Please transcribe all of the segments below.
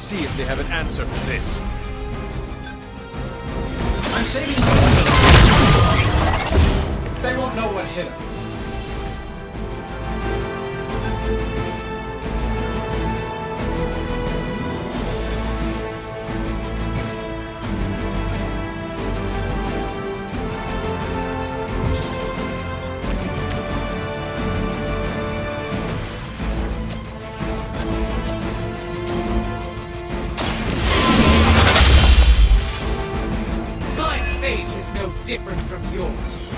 see if they have an answer for this. I'm saving you. They won't know what hit him. Different from yours.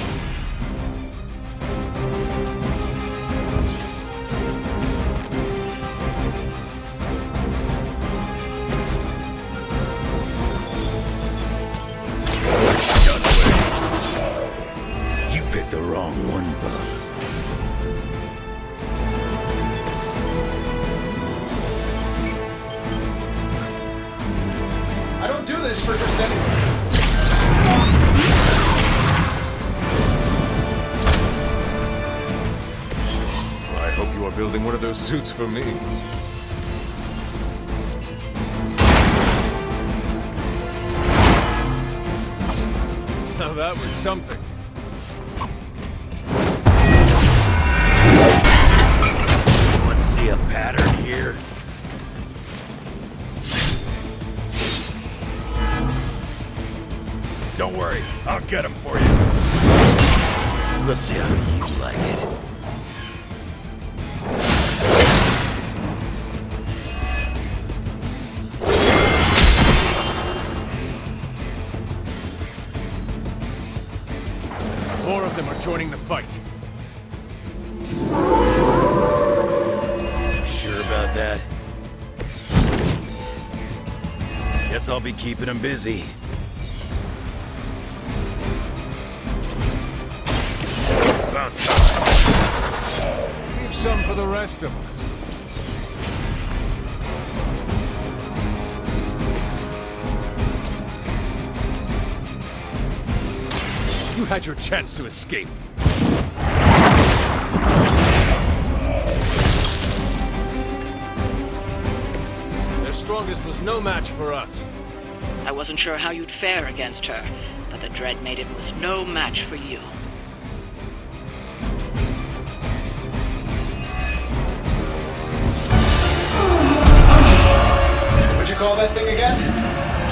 You picked the wrong one, bub. I don't do this for just anyone. I hope you are building one of those suits for me. Now that was something. Let's see a pattern here. Don't worry, I'll get him for you. Let's see how you like it. More of them are joining the fight. Sure about that? Guess I'll be keeping him busy. About time. Leave some for the rest of us. You had your chance to escape. Their strongest was no match for us. I wasn't sure how you'd fare against her, but the Dread Maiden was no match for you. What'd you call that thing again?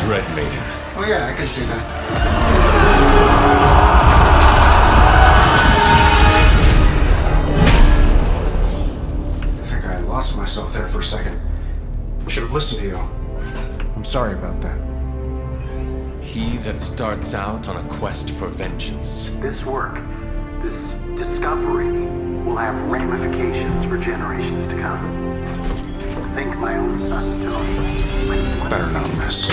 Dread Maiden. Oh yeah, I can see that. I think I lost myself there for a second. I should have listened to you. I'm sorry about that. He that starts out on a quest for vengeance. This work, this discovery, will have ramifications for generations to come. Think my own son, Tony. Better not miss.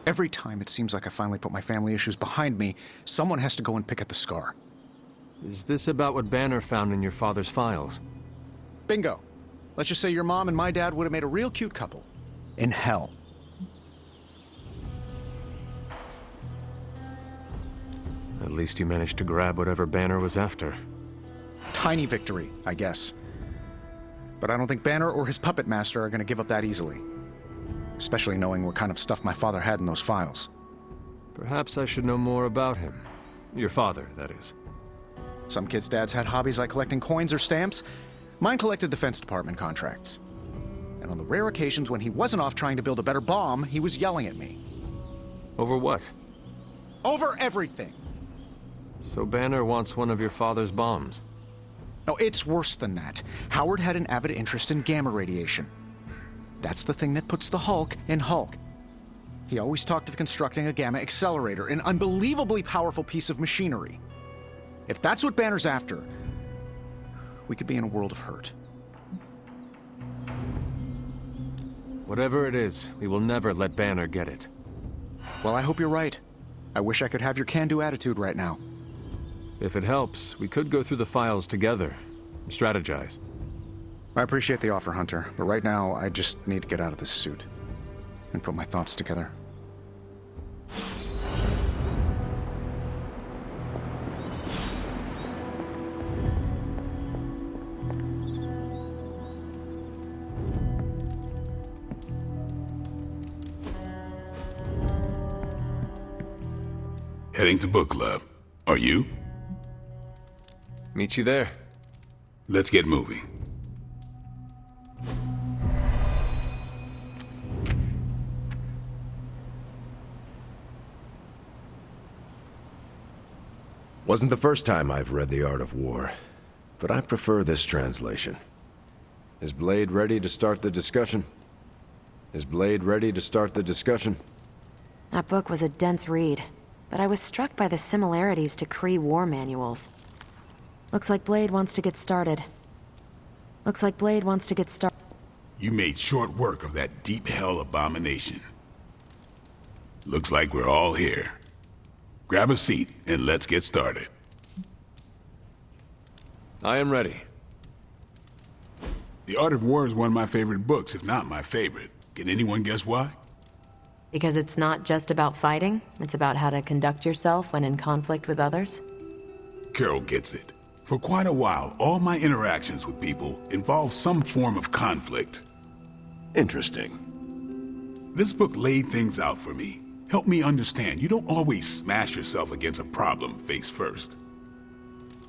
Every time it seems like I finally put my family issues behind me, someone has to go and pick at the scar. Is this about what Banner found in your father's files? Bingo. Let's just say your mom and my dad would have made a real cute couple. In hell. At least you managed to grab whatever Banner was after. Tiny victory, I guess. But I don't think Banner or his puppet master are going to give up that easily. Especially knowing what kind of stuff my father had in those files. Perhaps I should know more about him. Your father, that is. Some kids' dads had hobbies like collecting coins or stamps. Mine collected Defense Department contracts. And on the rare occasions when he wasn't off trying to build a better bomb, he was yelling at me. Over what? Over everything! So Banner wants one of your father's bombs. No, it's worse than that. Howard had an avid interest in gamma radiation. That's the thing that puts the Hulk in Hulk. He always talked of constructing a gamma accelerator, an unbelievably powerful piece of machinery. If that's what Banner's after, we could be in a world of hurt. Whatever it is, we will never let Banner get it. Well, I hope you're right. I wish I could have your can-do attitude right now. If it helps, we could go through the files together and strategize. I appreciate the offer, Hunter, but right now I just need to get out of this suit and put my thoughts together. Heading to book club. Are you? Meet you there. Let's get moving. Wasn't the first time I've read The Art of War, but I prefer this translation. Is Blade ready to start the discussion? Is Blade ready to start the discussion? That book was a dense read, but I was struck by the similarities to Kree war manuals. Looks like Blade wants to get started. You made short work of that deep hell abomination. Looks like we're all here. Grab a seat and let's get started. I am ready. The Art of War is one of my favorite books, if not my favorite. Can anyone guess why? Because it's not just about fighting, it's about how to conduct yourself when in conflict with others. Carol gets it. For quite a while, all my interactions with people involve some form of conflict. Interesting. This book laid things out for me. Helped me understand you don't always smash yourself against a problem face first.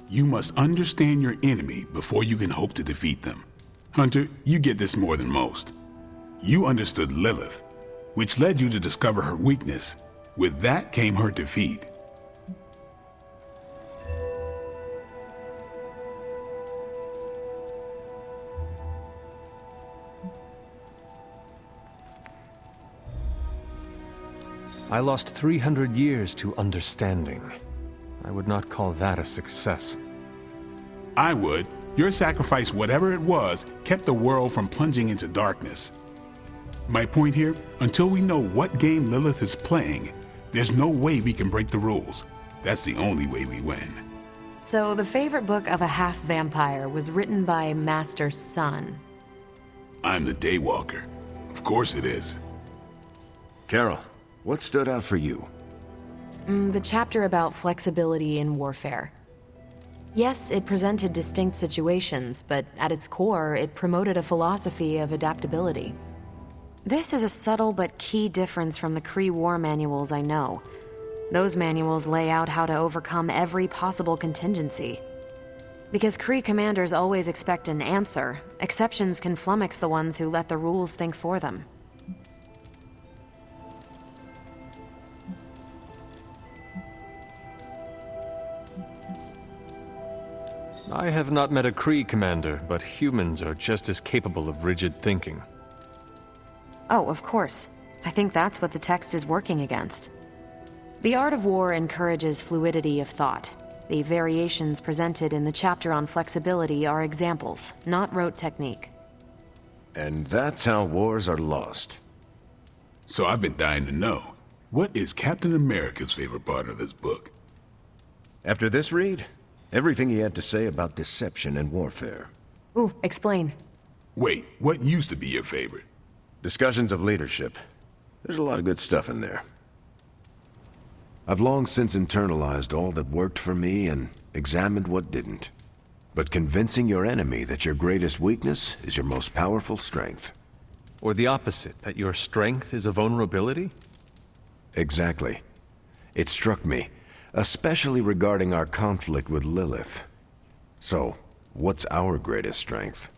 You must understand your enemy before you can hope to defeat them. Hunter, you get this more than most. You understood Lilith, which led you to discover her weakness. With that came her defeat. I lost 300 years to understanding. I would not call that a success. I would. Your sacrifice, whatever it was, kept the world from plunging into darkness. My point here, until we know what game Lilith is playing, there's no way we can break the rules. That's the only way we win. So the favorite book of a half-vampire was written by Master's son. I'm the Daywalker. Of course it is. Carol, what stood out for you? The chapter about flexibility in warfare. Yes, it presented distinct situations, but at its core, it promoted a philosophy of adaptability. This is a subtle but key difference from the Kree war manuals I know. Those manuals lay out how to overcome every possible contingency. Because Kree commanders always expect an answer, exceptions can flummox the ones who let the rules think for them. I have not met a Kree commander, but humans are just as capable of rigid thinking. Oh, of course. I think that's what the text is working against. The Art of War encourages fluidity of thought. The variations presented in the chapter on flexibility are examples, not rote technique. And that's how wars are lost. So I've been dying to know, what is Captain America's favorite part of this book? After this read, everything he had to say about deception and warfare. Ooh, explain. Wait, what used to be your favorite? Discussions of leadership. There's a lot of good stuff in there. I've long since internalized all that worked for me and examined what didn't. But convincing your enemy that your greatest weakness is your most powerful strength. Or the opposite, that your strength is a vulnerability? Exactly. It struck me, especially regarding our conflict with Lilith. So, what's our greatest strength?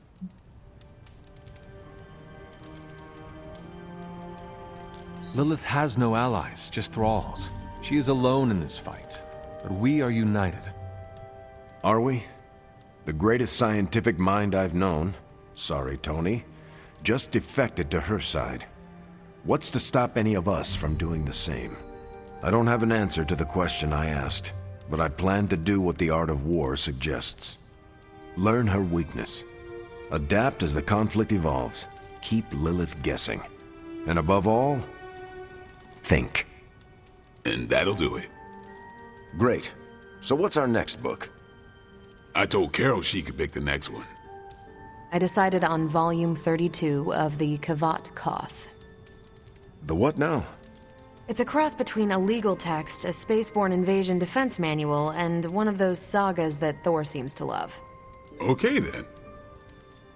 Lilith has no allies, just thralls. She is alone in this fight, but we are united. Are we? The greatest scientific mind I've known, sorry Tony, just defected to her side. What's to stop any of us from doing the same? I don't have an answer to the question I asked, but I plan to do what the art of war suggests. Learn her weakness. Adapt as the conflict evolves. Keep Lilith guessing. And above all, think. And that'll do it. Great. So what's our next book? I told Carol she could pick the next one. I decided on volume 32 of the Kavat Koth. The what now? It's a cross between a legal text, a spaceborne invasion defense manual, and one of those sagas that Thor seems to love. Okay then.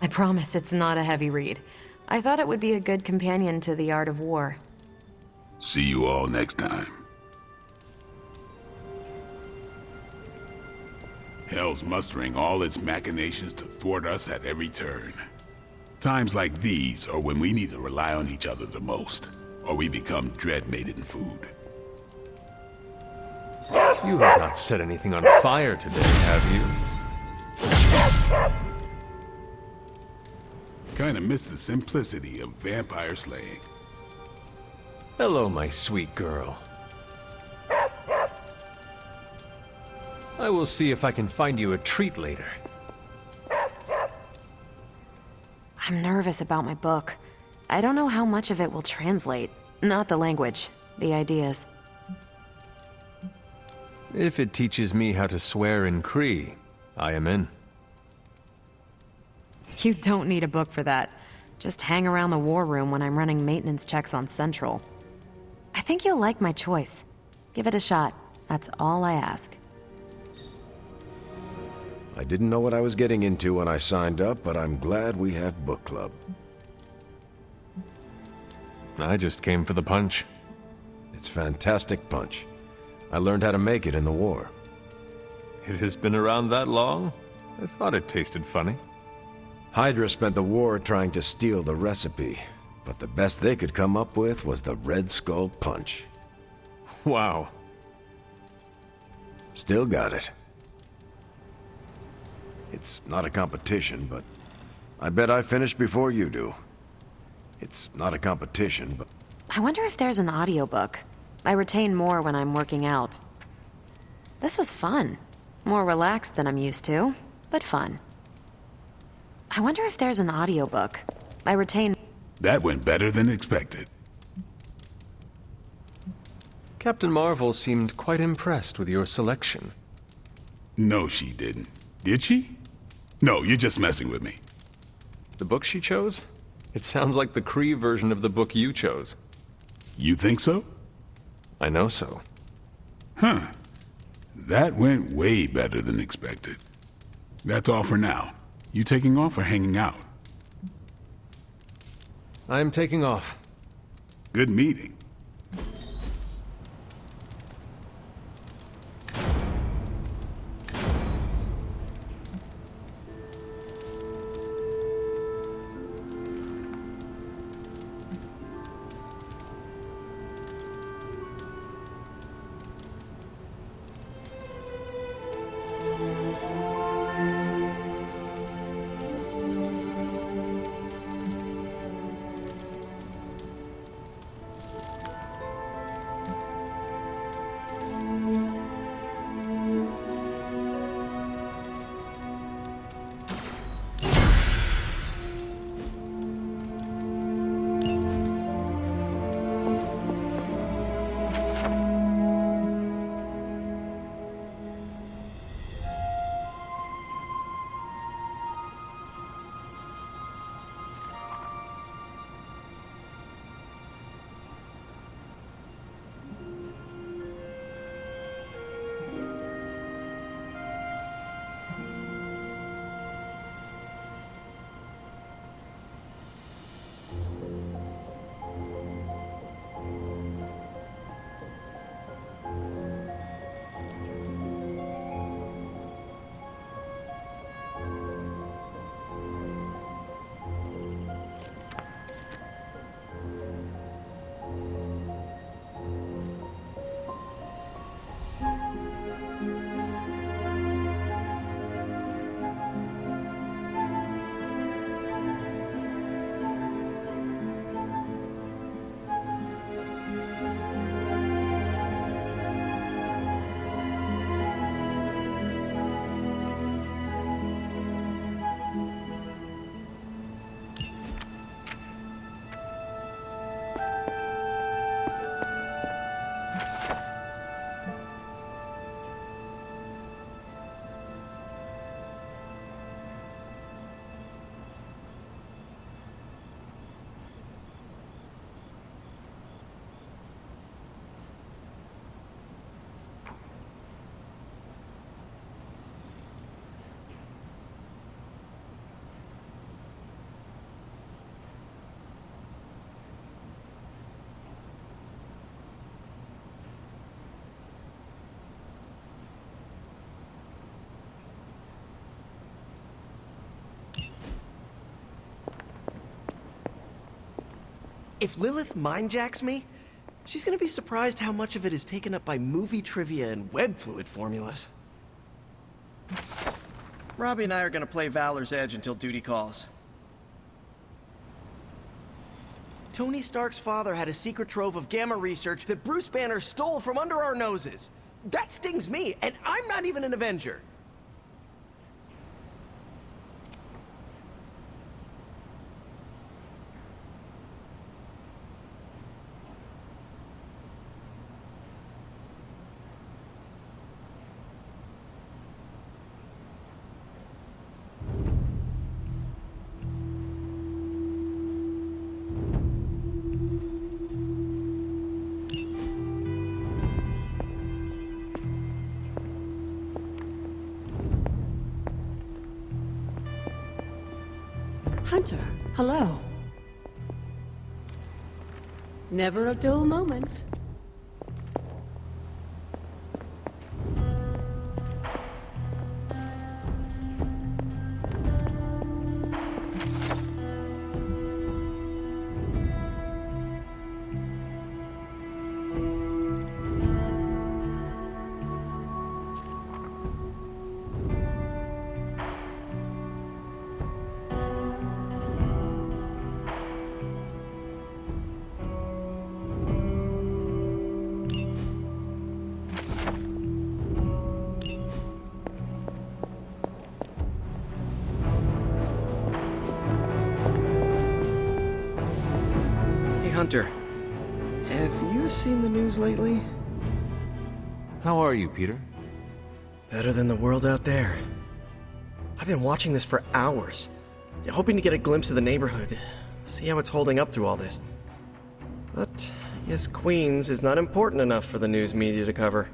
I promise it's not a heavy read. I thought it would be a good companion to The Art of War. See you all next time. Hell's mustering all its machinations to thwart us at every turn. Times like these are when we need to rely on each other the most, or we become dread-maiden food. You have not set anything on fire today, have you? Kinda miss the simplicity of vampire slaying. Hello, my sweet girl. I will see if I can find you a treat later. I'm nervous about my book. I don't know how much of it will translate. Not the language, the ideas. If it teaches me how to swear in Cree, I am in. You don't need a book for that. Just hang around the war room when I'm running maintenance checks on Central. I think you'll like my choice. Give it a shot. That's all I ask. I didn't know what I was getting into when I signed up, but I'm glad we have book club. I just came for the punch. It's fantastic punch. I learned how to make it in the war. It has been around that long? I thought it tasted funny. Hydra spent the war trying to steal the recipe, but the best they could come up with was the Red Skull punch. Wow. Still got it. It's not a competition, but I bet I finish before you do. It's not a competition, but I wonder if there's an audiobook. I retain more when I'm working out. This was fun. More relaxed than I'm used to, but fun. I wonder if there's an audiobook. I retain... That went better than expected. Captain Marvel seemed quite impressed with your selection. No, she didn't. Did she? No, you're just messing with me. The book she chose? It sounds like the Cree version of the book you chose. You think so? I know so. Huh. That went way better than expected. That's all for now. You taking off or hanging out? I'm taking off. Good meeting. If Lilith mindjacks me, she's gonna be surprised how much of it is taken up by movie trivia and web fluid formulas. Robbie and I are gonna play Valor's Edge until duty calls. Tony Stark's father had a secret trove of gamma research that Bruce Banner stole from under our noses. That stings me, and I'm not even an Avenger. Hunter, hello. Never a dull moment. Hunter, have you seen the news lately? How are you, Peter? Better than the world out there. I've been watching this for hours, hoping to get a glimpse of the neighborhood, see how it's holding up through all this. But I guess Queens is not important enough for the news media to cover.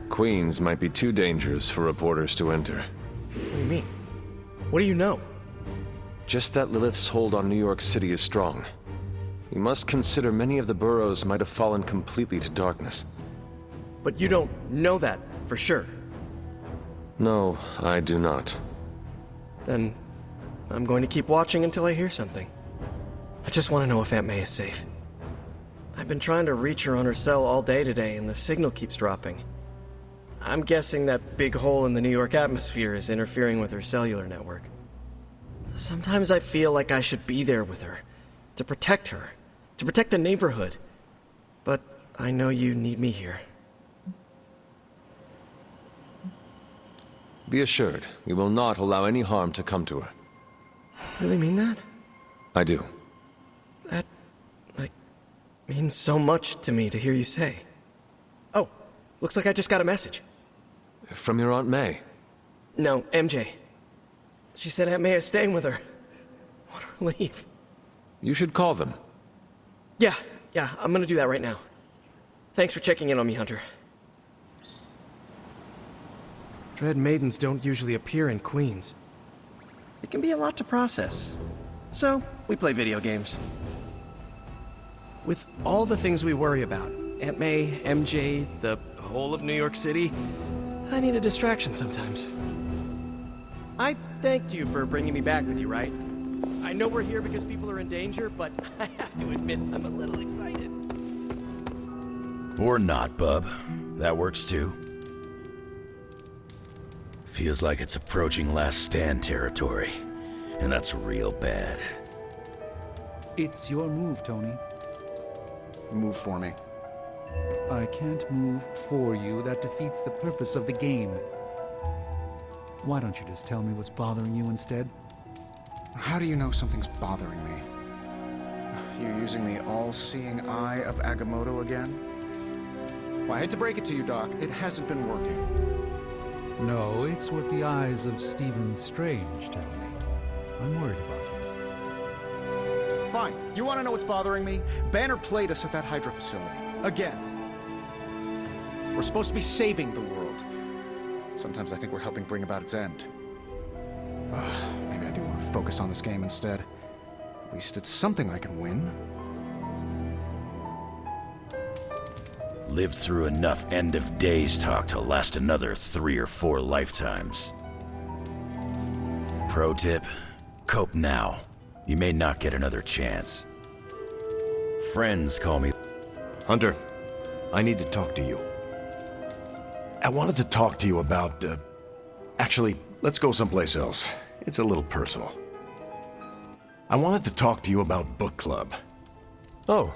Queens might be too dangerous for reporters to enter. What do you mean? What do you know? Just that Lilith's hold on New York City is strong. You must consider many of the boroughs might have fallen completely to darkness. But you don't know that for sure. No, I do not. Then I'm going to keep watching until I hear something. I just want to know if Aunt May is safe. I've been trying to reach her on her cell all day today, and the signal keeps dropping. I'm guessing that big hole in the New York atmosphere is interfering with her cellular network. Sometimes I feel like I should be there with her, to protect the neighborhood. But I know you need me here. Be assured, we will not allow any harm to come to her. Really mean that? I do. That, means so much to me to hear you say. Oh, looks like I just got a message. From your Aunt May? No, MJ. She said Aunt May is staying with her. What a relief. You should call them. Yeah, I'm gonna do that right now. Thanks for checking in on me, Hunter. Dread Maidens don't usually appear in Queens. It can be a lot to process. So, we play video games. With all the things we worry about, Aunt May, MJ, the whole of New York City, I need a distraction sometimes. I thanked you for bringing me back with you, right? I know we're here because people are in danger, but I have to admit I'm a little excited. Or not, bub. That works too. Feels like it's approaching last stand territory, and that's real bad. It's your move, Tony. Move for me. I can't move for you. That defeats the purpose of the game. Why don't you just tell me what's bothering you instead? How do you know something's bothering me? You're using the all-seeing eye of Agamotto again? Well, I hate to break it to you, Doc. It hasn't been working. No, it's what the eyes of Stephen Strange tell me. I'm worried about you. Fine. You want to know what's bothering me? Banner played us at that Hydra facility. Again. We're supposed to be saving the world. Sometimes I think we're helping bring about its end. Maybe I do want to focus on this game instead. At least it's something I can win. lived through enough end-of-days talk to last another 3 or 4 lifetimes. Pro tip, cope now. You may not get another chance. Friends call me... Hunter, I need to talk to you. I wanted to talk to you about, Actually, let's go someplace else. It's a little personal. I wanted to talk to you about book club. Oh,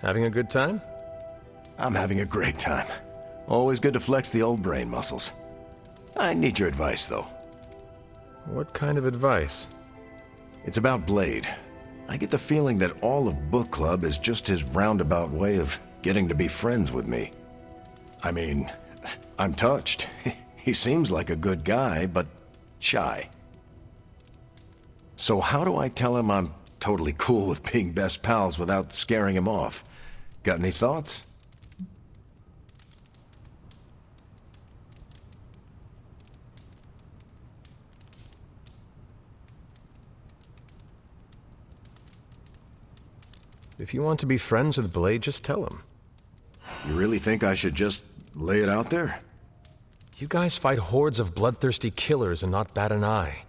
having a good time? I'm having a great time. Always good to flex the old brain muscles. I need your advice, though. What kind of advice? It's about Blade. I get the feeling that all of book club is just his roundabout way of getting to be friends with me. I mean, I'm touched. He seems like a good guy, but shy. So how do I tell him I'm totally cool with being best pals without scaring him off? Got any thoughts? If you want to be friends with Blade, just tell him. You really think I should just lay it out there? You guys fight hordes of bloodthirsty killers and not bat an eye.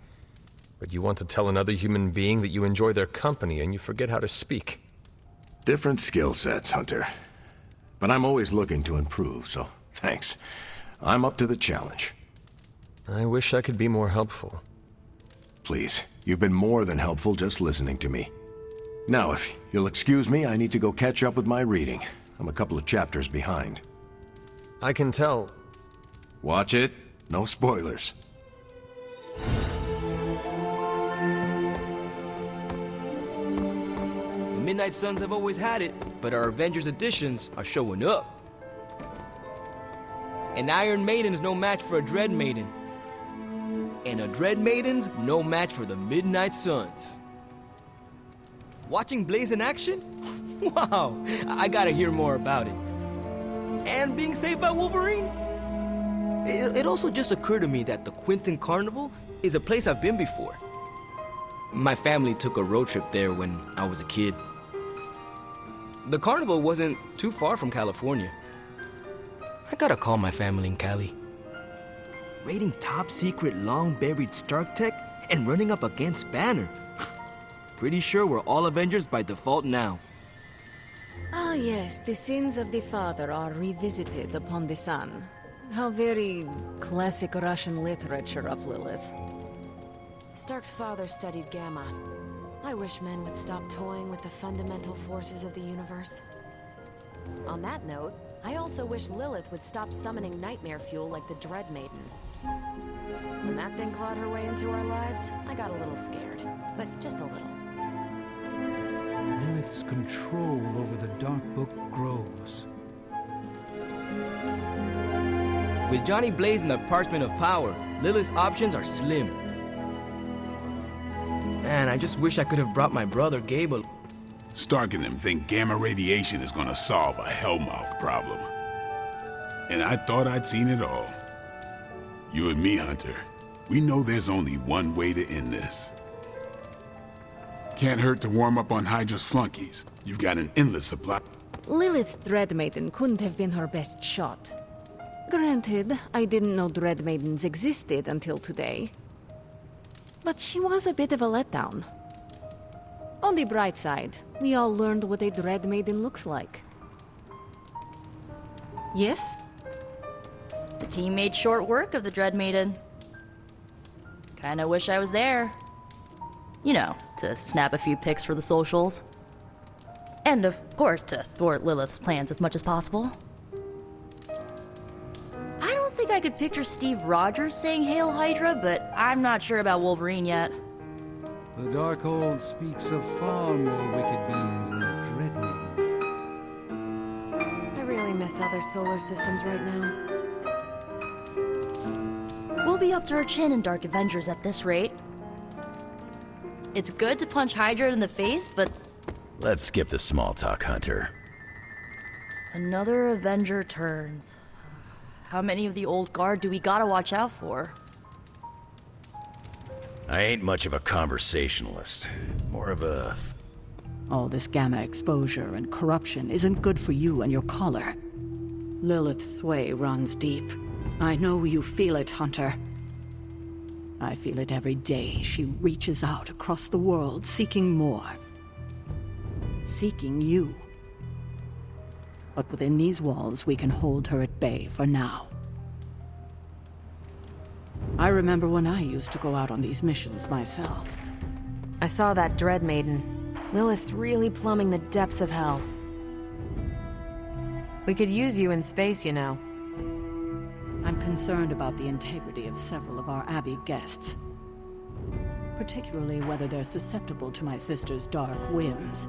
But you want to tell another human being that you enjoy their company and you forget how to speak. Different skill sets, Hunter. But I'm always looking to improve, so thanks. I'm up to the challenge. I wish I could be more helpful. Please, you've been more than helpful just listening to me. Now, if you'll excuse me, I need to go catch up with my reading. I'm a couple of chapters behind. I can tell. Watch it. No spoilers. The Midnight Suns have always had it, but our Avengers editions are showing up. An Iron Maiden's no match for a Dread Maiden. And a Dread Maiden's no match for the Midnight Suns. Watching Blaze in action? Wow, I gotta hear more about it. And being saved by Wolverine? It also just occurred to me that the Quinton Carnival is a place I've been before. My family took a road trip there when I was a kid. The carnival wasn't too far from California. I gotta call my family in Cali. Raiding top secret long-buried Stark tech and running up against Banner. Pretty sure we're all Avengers by default now. Ah yes, the sins of the father are revisited upon the son. How very classic Russian literature of Lilith. Stark's father studied Gamma. I wish men would stop toying with the fundamental forces of the universe. On that note, I also wish Lilith would stop summoning nightmare fuel like the Dread Maiden. When that thing clawed her way into our lives, I got a little scared. But just a little. Lilith's control over the Dark Book grows. With Johnny Blaze and the Parchment of Power, Lilith's options are slim. Man, I just wish I could have brought my brother, Gable. Stark and them think gamma radiation is gonna solve a Hellmouth problem. And I thought I'd seen it all. You and me, Hunter, we know there's only one way to end this. Can't hurt to warm up on Hydra's flunkies. You've got an endless supply. Lilith's Dread Maiden couldn't have been her best shot. Granted, I didn't know Dread Maidens existed until today. But she was a bit of a letdown. On the bright side, we all learned what a Dread Maiden looks like. Yes? The team made short work of the Dread Maiden. Kinda wish I was there. You know, to snap a few pics for the socials. And of course, to thwart Lilith's plans as much as possible. I don't think I could picture Steve Rogers saying Hail Hydra, but I'm not sure about Wolverine yet. The Darkhold speaks of far more wicked beings than a Dread Maiden. I really miss other solar systems right now. We'll be up to our chin in Dark Avengers at this rate. It's good to punch Hydra in the face, but... Let's skip the small talk, Hunter. Another Avenger turns. How many of the old guard do we gotta watch out for? I ain't much of a conversationalist. More of a... All this gamma exposure and corruption isn't good for you and your collar. Lilith's sway runs deep. I know you feel it, Hunter. I feel it every day she reaches out across the world seeking more. Seeking you. But within these walls, we can hold her at bay for now. I remember when I used to go out on these missions myself. I saw that Dread Maiden. Lilith's really plumbing the depths of hell. We could use you in space, you know. I'm concerned about the integrity of several of our Abbey guests. Particularly whether they're susceptible to my sister's dark whims.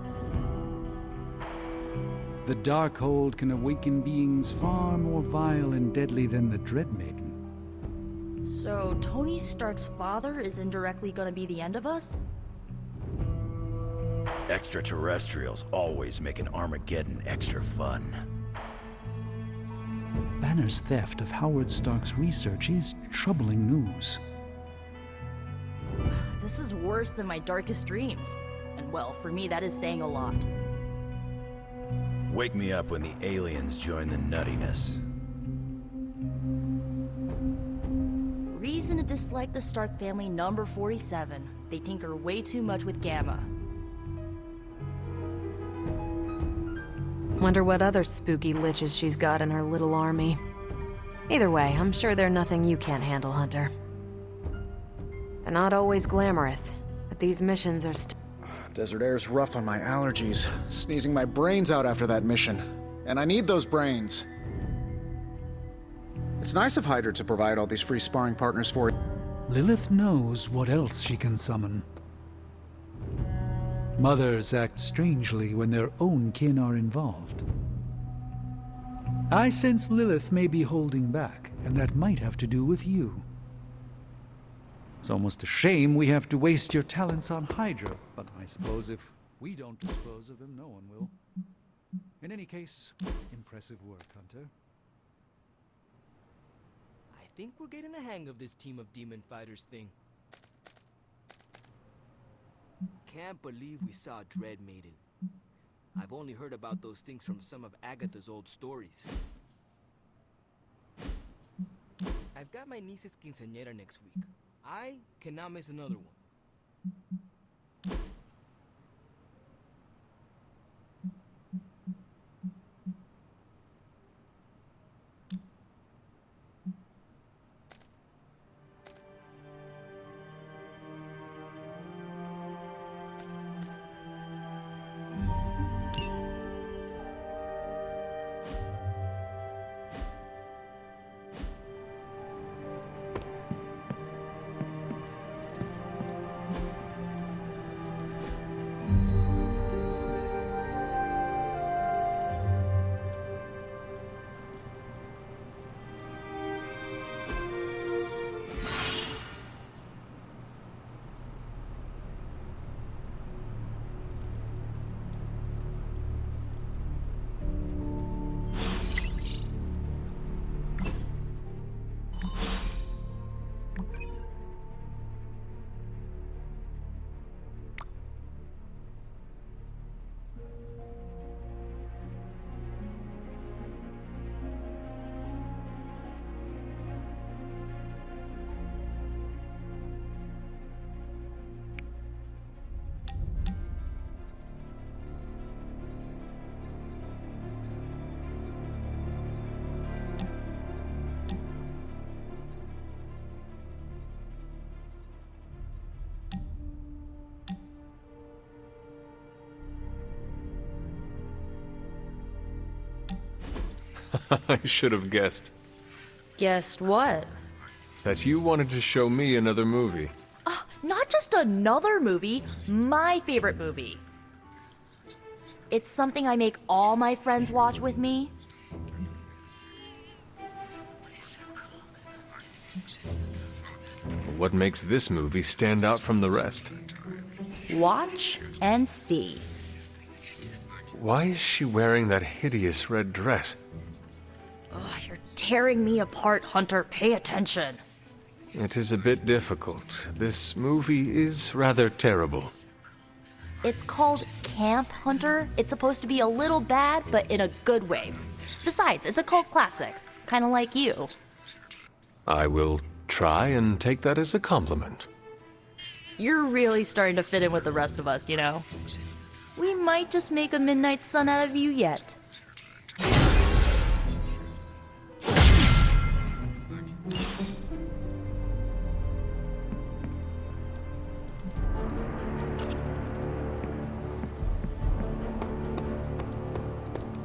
The Darkhold can awaken beings far more vile and deadly than the Dread Maiden. So, Tony Stark's father is indirectly gonna be the end of us? Extraterrestrials always make an Armageddon extra fun. Banner's theft of Howard Stark's research is troubling news. This is worse than my darkest dreams. And well, for me, that is saying a lot. Wake me up when the aliens join the nuttiness. Reason to dislike the Stark family number 47. They tinker way too much with Gamma. Wonder what other spooky liches she's got in her little army. Either way, I'm sure they're nothing you can't handle, Hunter. They're not always glamorous, but these missions are Desert air's rough on my allergies. Sneezing my brains out after that mission. And I need those brains. It's nice of Hydra to provide all these free sparring partners for it. Lilith knows what else she can summon. Mothers act strangely when their own kin are involved. I sense Lilith may be holding back, and that might have to do with you. It's almost a shame we have to waste your talents on Hydra, but I suppose if we don't dispose of him, no one will. In any case, impressive work, Hunter. I think we're getting the hang of this team of demon fighters thing. Can't believe we saw Dread Maiden. I've only heard about those things from some of Agatha's old stories. I've got my niece's quinceañera next week. I cannot miss another one. I should have guessed. Guessed what? That you wanted to show me another movie. Not just another movie, my favorite movie. It's something I make all my friends watch with me. What makes this movie stand out from the rest? Watch and see. Why is she wearing that hideous red dress? You're tearing me apart, Hunter. Pay attention. It is a bit difficult. This movie is rather terrible. It's called Camp Hunter. It's supposed to be a little bad, but in a good way. Besides, it's a cult classic. Kinda like you. I will try and take that as a compliment. You're really starting to fit in with the rest of us, you know? We might just make a midnight sun out of you yet.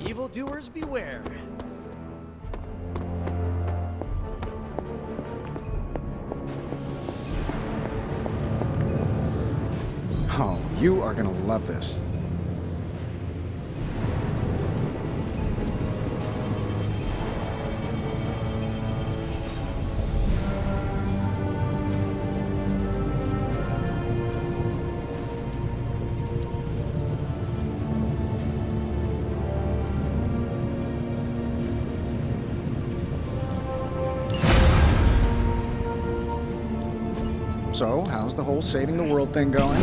Evildoers beware. Oh, you are gonna love this. So, how's the whole saving the world thing going?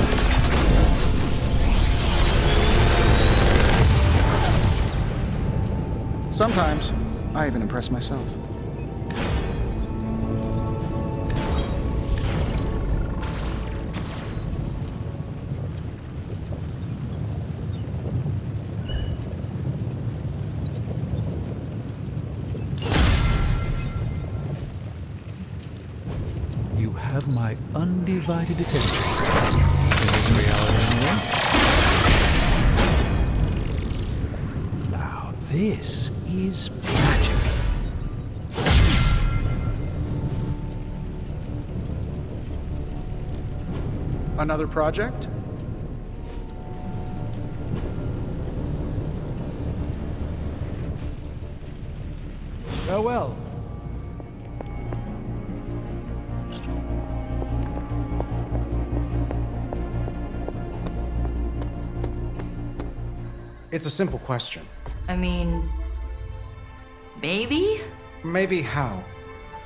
Sometimes, I even impress myself. You have my undivided attention. In this reality, anyway. Now this is magic. Another project? Farewell. It's a simple question. I mean... maybe? Maybe how?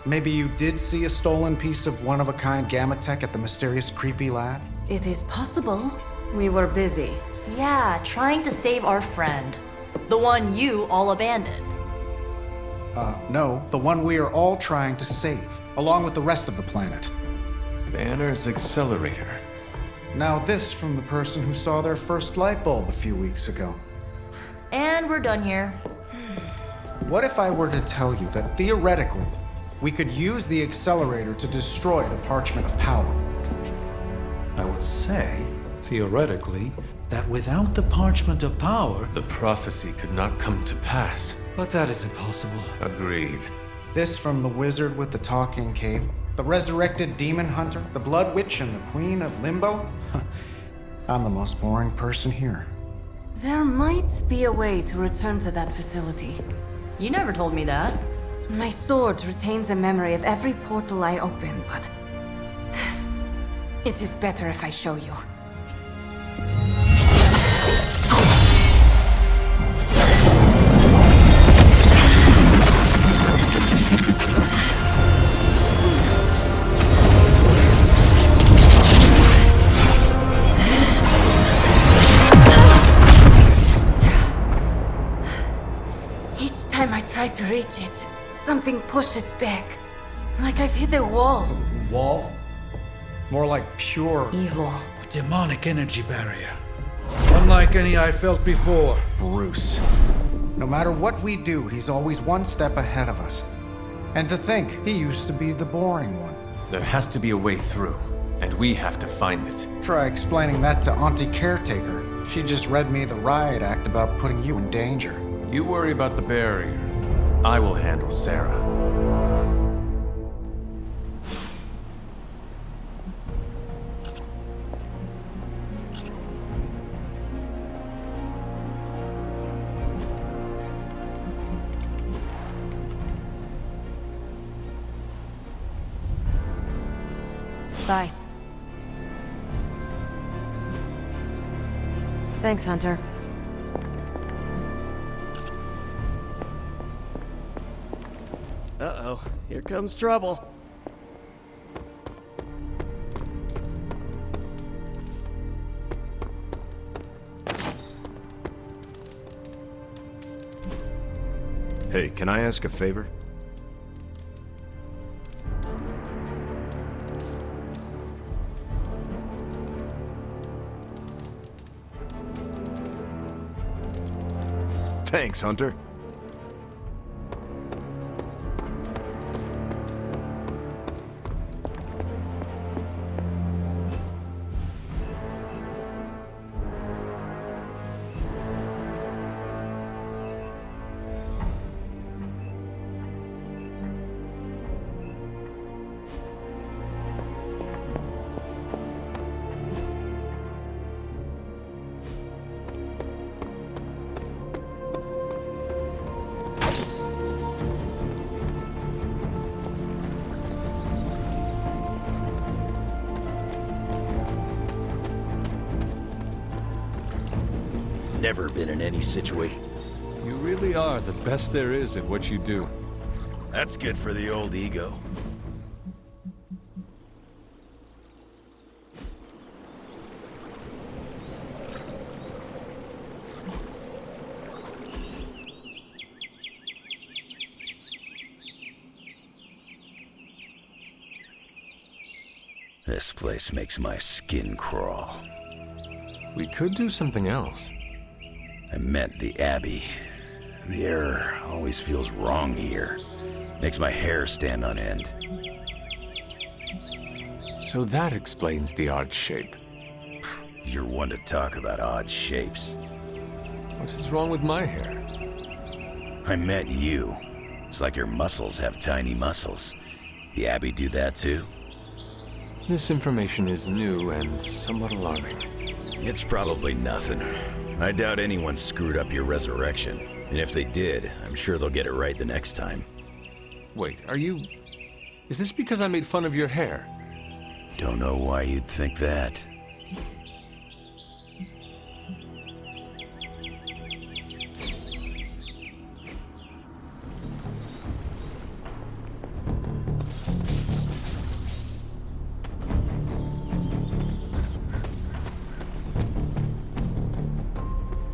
Maybe you did see a stolen piece of one-of-a-kind gamma tech at the mysterious creepy lad? It is possible. We were busy. Yeah, trying to save our friend. The one you all abandoned. No, the one we are all trying to save, along with the rest of the planet. Banner's accelerator. Now this from the person who saw their first light bulb a few weeks ago. And we're done here. What if I were to tell you that theoretically, we could use the accelerator to destroy the Parchment of Power? I would say, theoretically, that without the Parchment of Power... The prophecy could not come to pass. But that is impossible. Agreed. This from the wizard with the talking cape, the resurrected demon hunter, the blood witch, and the queen of limbo? I'm the most boring person here. There might be a way to return to that facility. You never told me that. My sword retains a memory of every portal I open, but... it is better if I show you. Time I try to reach it, something pushes back. Like I've hit a wall. Wall? More like pure evil. A demonic energy barrier. Unlike any I felt before. Bruce. No matter what we do, he's always one step ahead of us. And to think, he used to be the boring one. There has to be a way through, and we have to find it. Try explaining that to Auntie Caretaker. She just read me the riot act about putting you in danger. You worry about the barrier. I will handle Sarah. Bye. Thanks, Hunter. Uh-oh, here comes trouble. Hey, can I ask a favor? Thanks, Hunter. Never been in any situation. You really are the best there is at what you do. That's good for the old ego. This place makes my skin crawl. We could do something else. I meant the Abbey. The air always feels wrong here. Makes my hair stand on end. So that explains the odd shape. You're one to talk about odd shapes. What is wrong with my hair? I meant you. It's like your muscles have tiny muscles. The Abbey do that too? This information is new and somewhat alarming. It's probably nothing. I doubt anyone screwed up your resurrection. And if they did, I'm sure they'll get it right the next time. Wait, are you... Is this because I made fun of your hair? Don't know why you'd think that.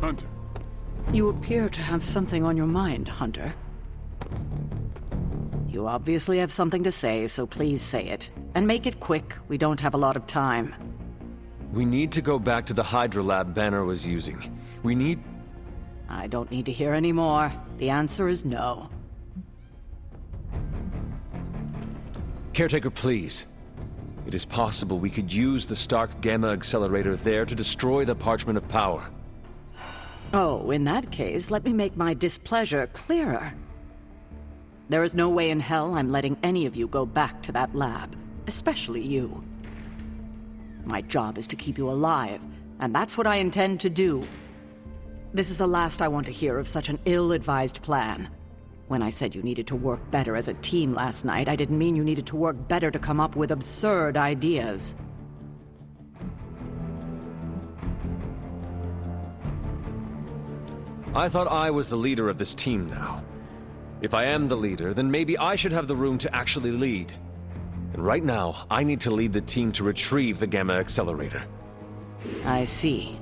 Hunter. You appear to have something on your mind, Hunter. You obviously have something to say, so please say it. And make it quick. We don't have a lot of time. We need to go back to the Hydra lab Banner was using. We need... I don't need to hear any more. The answer is no. Caretaker, please. It is possible we could use the Stark Gamma Accelerator there to destroy the Parchment of Power. Oh, in that case, let me make my displeasure clearer. There is no way in hell I'm letting any of you go back to that lab, especially you. My job is to keep you alive, and that's what I intend to do. This is the last I want to hear of such an ill-advised plan. When I said you needed to work better as a team last night, I didn't mean you needed to work better to come up with absurd ideas. I thought I was the leader of this team now. If I am the leader, then maybe I should have the room to actually lead. And right now, I need to lead the team to retrieve the Gamma Accelerator. I see.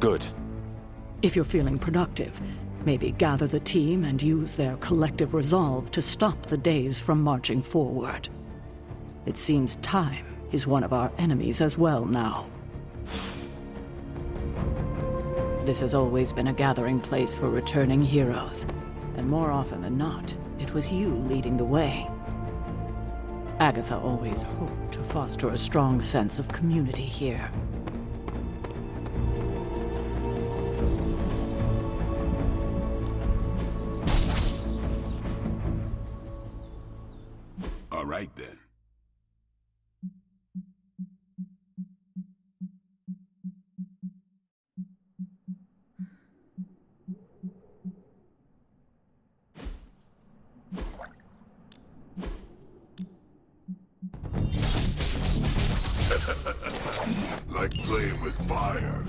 Good. If you're feeling productive, maybe gather the team and use their collective resolve to stop the days from marching forward. It seems time is one of our enemies as well now. This has always been a gathering place for returning heroes, and more often than not, it was you leading the way. Agatha always hoped to foster a strong sense of community here. All right then. Like playing with fire.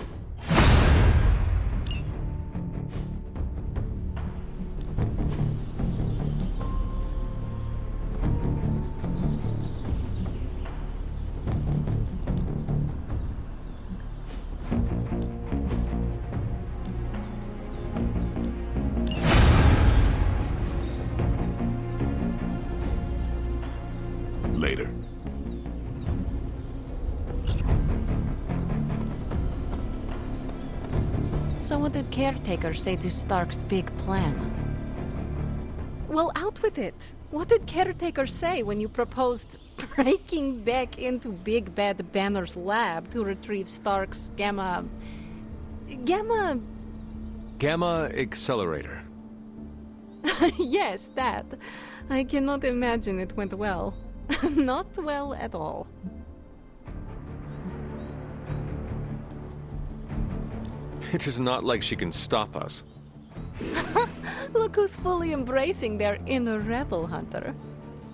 Later. So what did Caretaker say to Stark's big plan? Well, out with it. What did Caretaker say when you proposed breaking back into Big Bad Banner's lab to retrieve Stark's Gamma Accelerator. Yes, that. I cannot imagine it went well. Not well at all. It is not like she can stop us. Look who's fully embracing their inner rebel, Hunter.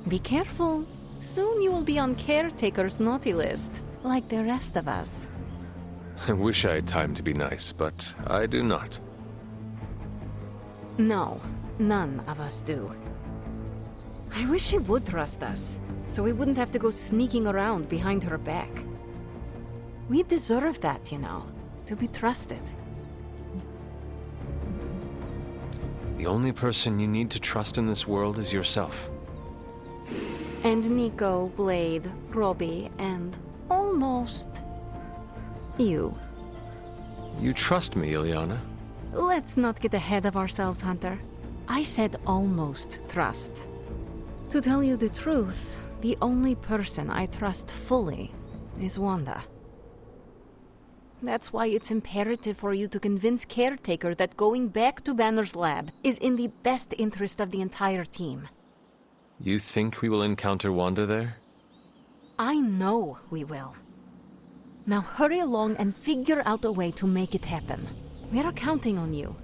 Be careful. Soon you will be on Caretaker's naughty list, like the rest of us. I wish I had time to be nice, but I do not. No, none of us do. I wish she would trust us, so we wouldn't have to go sneaking around behind her back. We deserve that, you know, to be trusted. The only person you need to trust in this world is yourself. And Nico, Blade, Robbie, and almost you. You trust me, Ilyana? Let's not get ahead of ourselves, Hunter. I said almost trust. To tell you the truth, the only person I trust fully is Wanda. That's why it's imperative for you to convince Caretaker that going back to Banner's lab is in the best interest of the entire team. You think we will encounter Wanda there? I know we will. Now hurry along and figure out a way to make it happen. We are counting on you.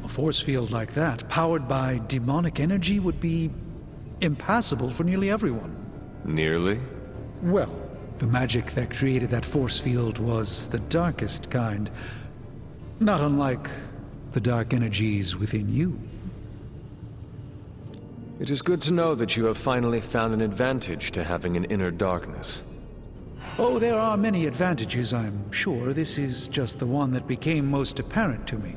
A force field like that, powered by demonic energy, would be impassable for nearly everyone. Nearly? Well, the magic that created that force field was the darkest kind. Not unlike the dark energies within you. It is good to know that you have finally found an advantage to having an inner darkness. Oh, there are many advantages, I'm sure. This is just the one that became most apparent to me.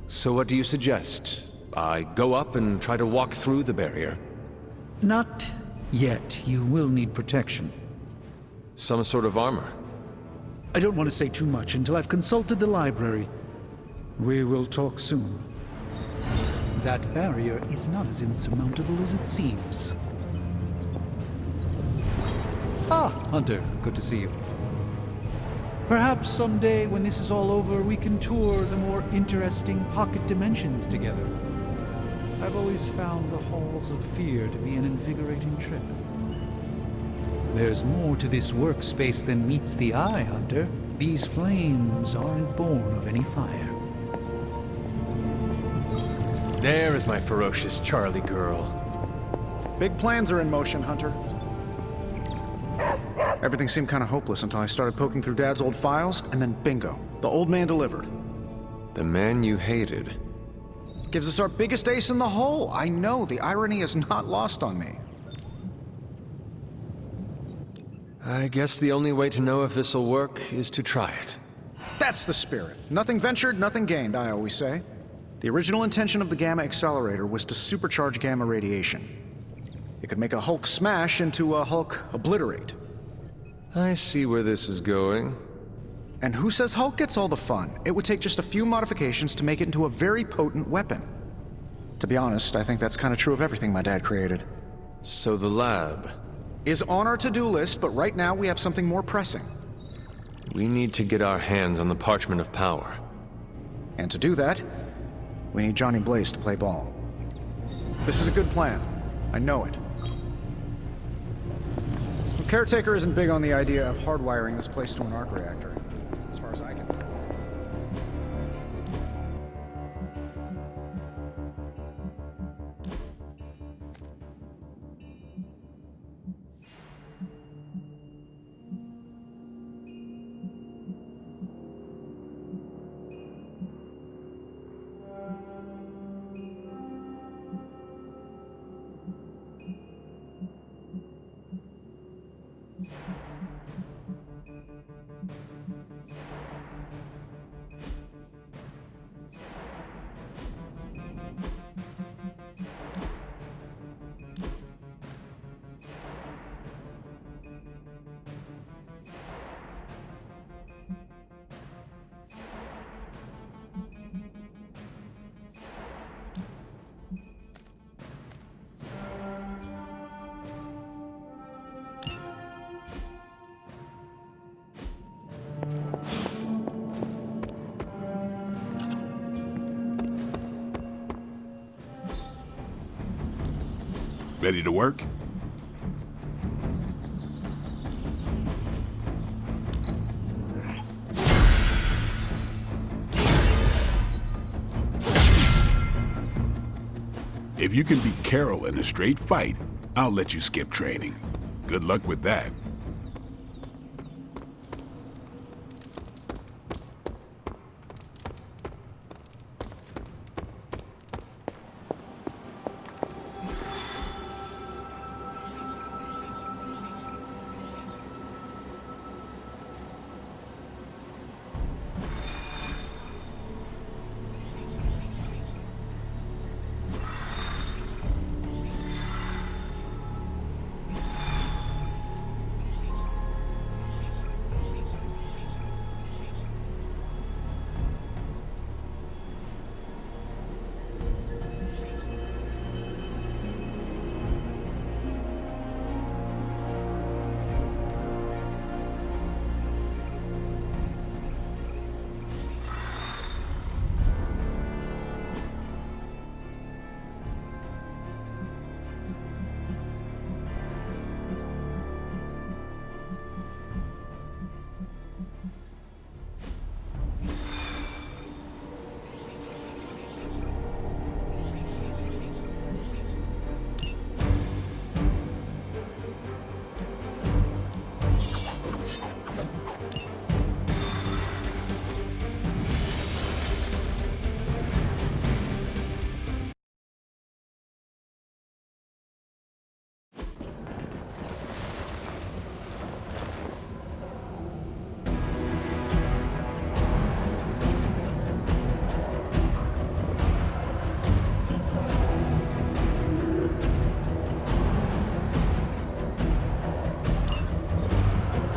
So what do you suggest? I go up and try to walk through the barrier? Not yet. You will need protection. Some sort of armor? I don't want to say too much until I've consulted the library. We will talk soon. That barrier is not as insurmountable as it seems. Ah, Hunter, good to see you. Perhaps someday, when this is all over, we can tour the more interesting pocket dimensions together. I've always found the halls of fear to be an invigorating trip. There's more to this workspace than meets the eye, Hunter. These flames aren't born of any fire. There is my ferocious Charlie girl. Big plans are in motion, Hunter. Everything seemed kind of hopeless until I started poking through Dad's old files, and then bingo, the old man delivered. The man you hated. Gives us our biggest ace in the hole. I know, the irony is not lost on me. I guess the only way to know if this'll work is to try it. That's the spirit. Nothing ventured, nothing gained, I always say. The original intention of the Gamma Accelerator was to supercharge gamma radiation. It could make a Hulk smash into a Hulk obliterate. I see where this is going. And who says Hulk gets all the fun? It would take just a few modifications to make it into a very potent weapon. To be honest, I think that's kind of true of everything my dad created. So the lab is on our to-do list, but right now we have something more pressing. We need to get our hands on the Parchment of Power. And to do that, we need Johnny Blaze to play ball. This is a good plan. I know it. The Caretaker isn't big on the idea of hardwiring this place to an arc reactor, as far as I can tell. Ready to work? If you can beat Carol in a straight fight, I'll let you skip training. Good luck with that.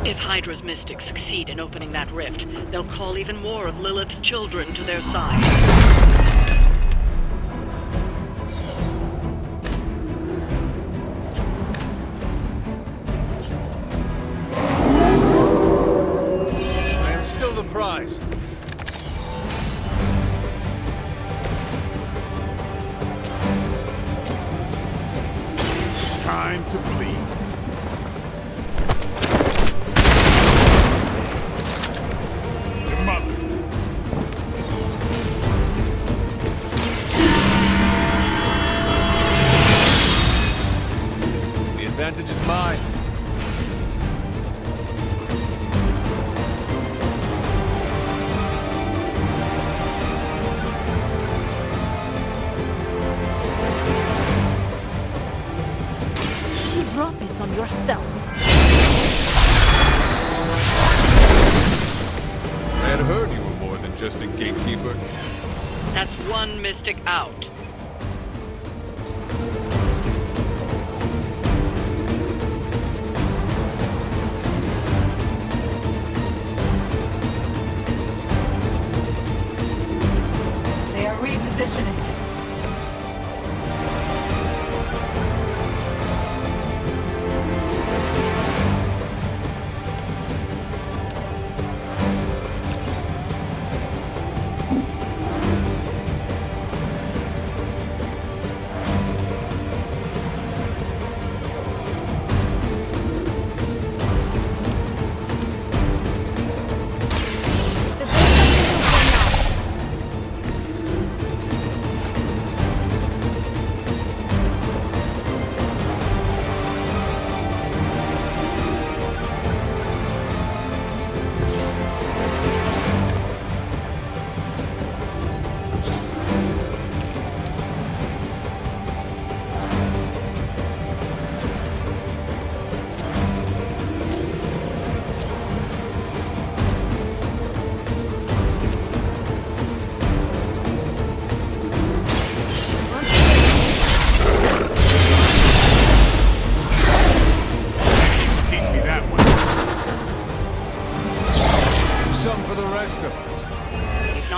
If Hydra's mystics succeed in opening that rift, they'll call even more of Lilith's children to their side. I am still the prize. Time to bleed. The advantage is mine. You brought this on yourself. I had heard you were more than just a gatekeeper. That's one mystic out. They are repositioning.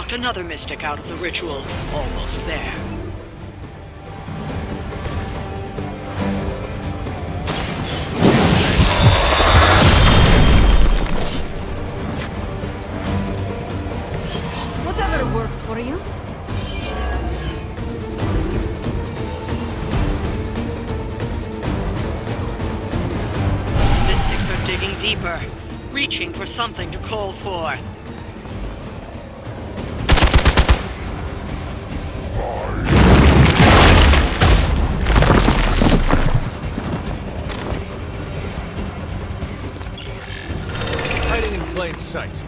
knocked another mystic out of the ritual. Almost there. Whatever works for you. Mystics are digging deeper, reaching for something to call for. Hiding in plain sight.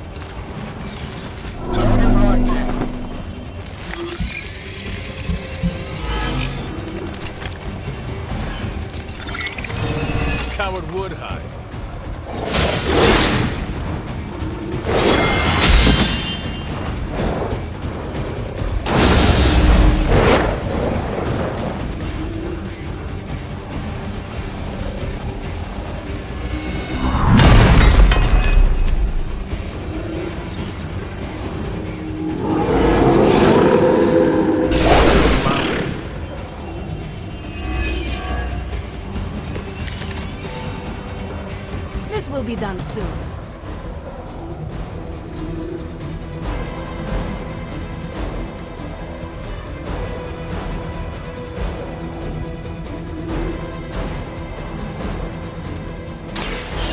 Coward would hide. This will be done soon.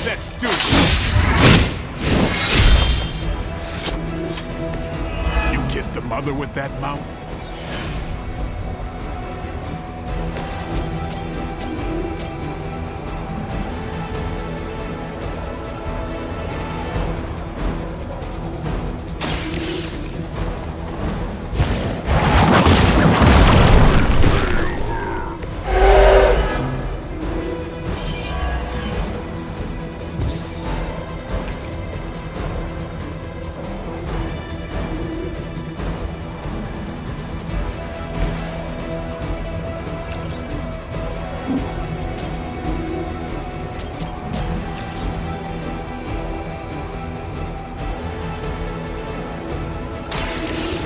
Let's do it! You kissed the mother with that mouth?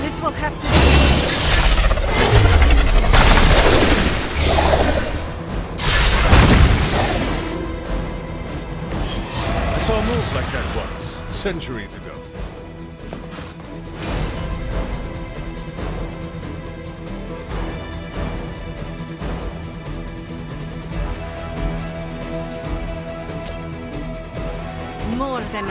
This will have to I saw a move like that once, centuries ago. more than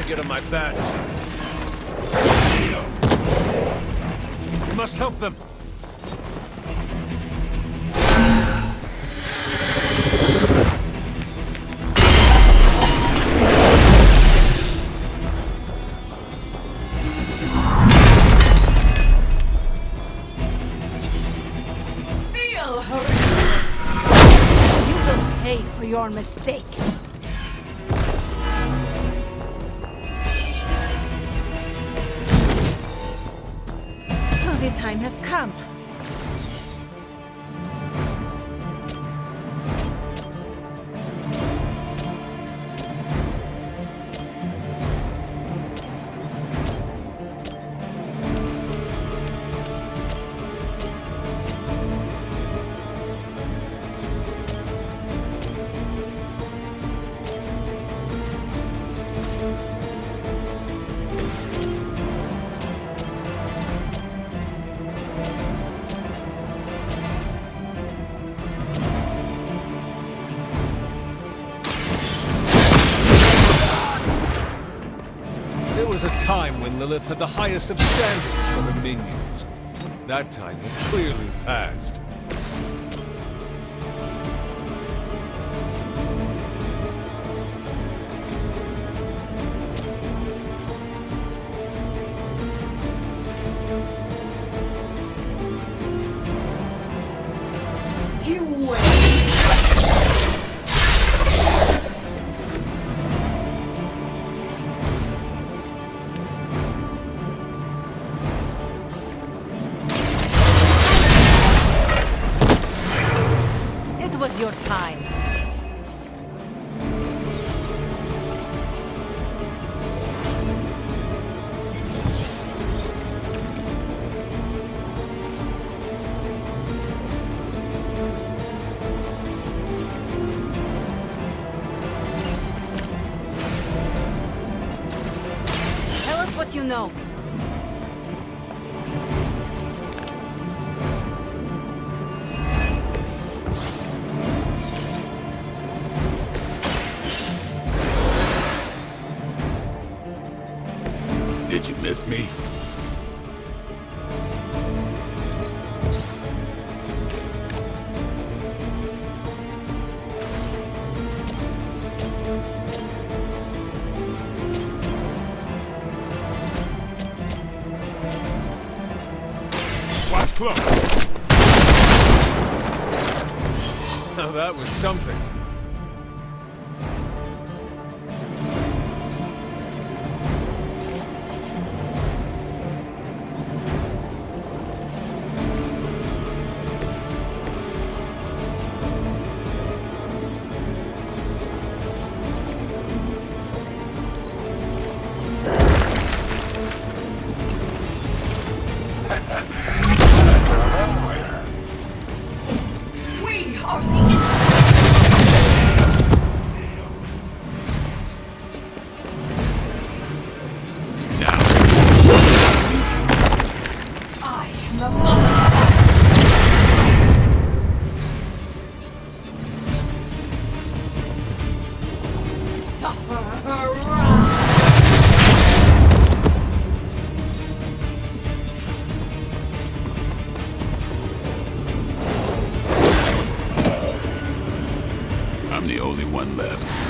Get on my bats. We must help them. feel her. You will pay for your mistake. The time has come. time when Lilith had the highest of standards for her minions. That time has clearly passed. You win. It was your time. Tell us what you know. Did you miss me? Watch close. Now that was something. We are the I am the mother. Suffer her wrath. I'm the only one left.